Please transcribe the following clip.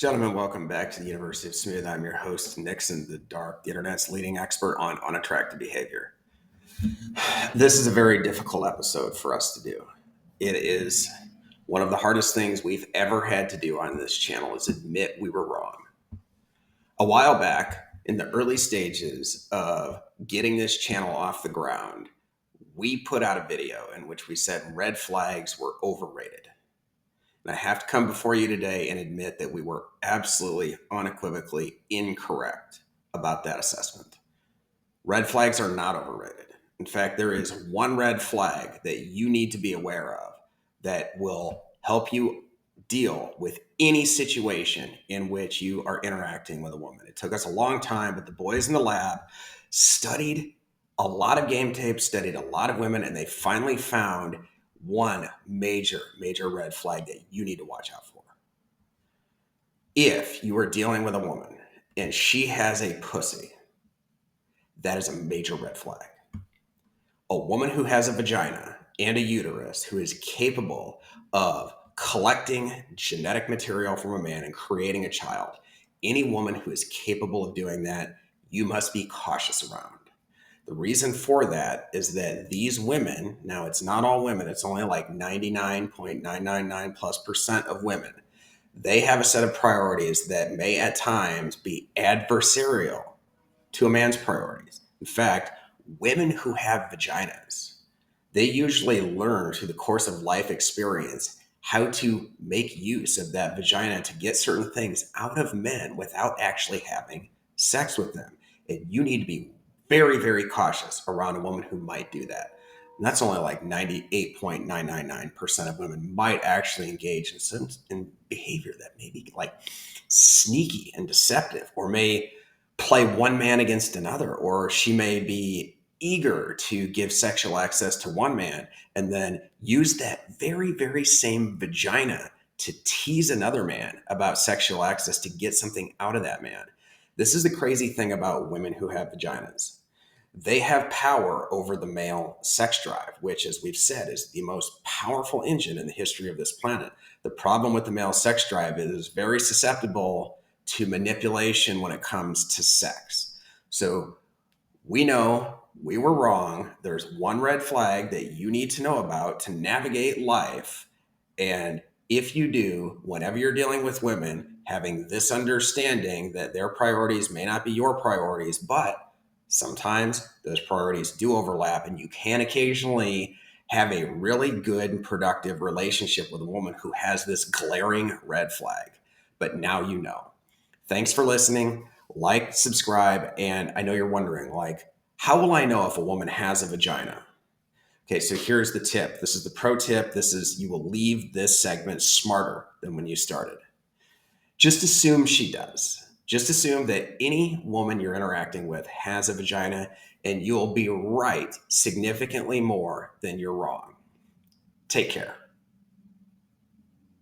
Gentlemen, welcome back to the University of Smooth. I'm your host, Nixon the Dark, the internet's leading expert on unattractive behavior. This is a very difficult episode for us to do. It is one of the hardest things we've ever had to do on this channel is admit we were wrong. A while back, in the early stages of getting this channel off the ground, we put out a video in which we said red flags were overrated. And I have to come before you today and admit that we were absolutely unequivocally incorrect about that assessment. Red flags are not overrated. In fact, there is one red flag that you need to be aware of that will help you deal with any situation in which you are interacting with a woman. It took us a long time, but the boys in the lab studied a lot of game tapes, studied a lot of women, and they finally found one major red flag that you need to watch out for. If you are dealing with a woman and she has a pussy, that is a major red flag. A woman who has a vagina and a uterus who is capable of collecting genetic material from a man and creating a child, any woman who is capable of doing that, you must be cautious around. The reason for that is that these women, now it's not all women, it's only like 99.999 plus percent of women, they have a set of priorities that may at times be adversarial to a man's priorities. In fact, women who have vaginas, they usually learn through the course of life experience how to make use of that vagina to get certain things out of men without actually having sex with them. And you need to be very cautious around a woman who might do that. And that's only like 98.999% of women might actually engage in behavior that may be like sneaky and deceptive, or may play one man against another, or she may be eager to give sexual access to one man and then use that very same vagina to tease another man about sexual access to get something out of that man. This is the crazy thing about women who have vaginas. They have power over the male sex drive, which, as we've said, is the most powerful engine in the history of this planet. The problem with the male sex drive is it's very susceptible to manipulation when it comes to sex. So we know we were wrong. There's one red flag that you need to know about to navigate life. And if you do, whenever you're dealing with women, having this understanding that their priorities may not be your priorities, but sometimes those priorities do overlap, and you can occasionally have a really good and productive relationship with a woman who has this glaring red flag. But now you know. Thanks for listening. Like, subscribe, and I know you're wondering, like, how will I know if a woman has a vagina? Okay, so here's the tip. This is the pro tip. You will leave this segment smarter than when you started. Just assume she does. Just assume that any woman you're interacting with has a vagina, and you'll be right significantly more than you're wrong. Take care.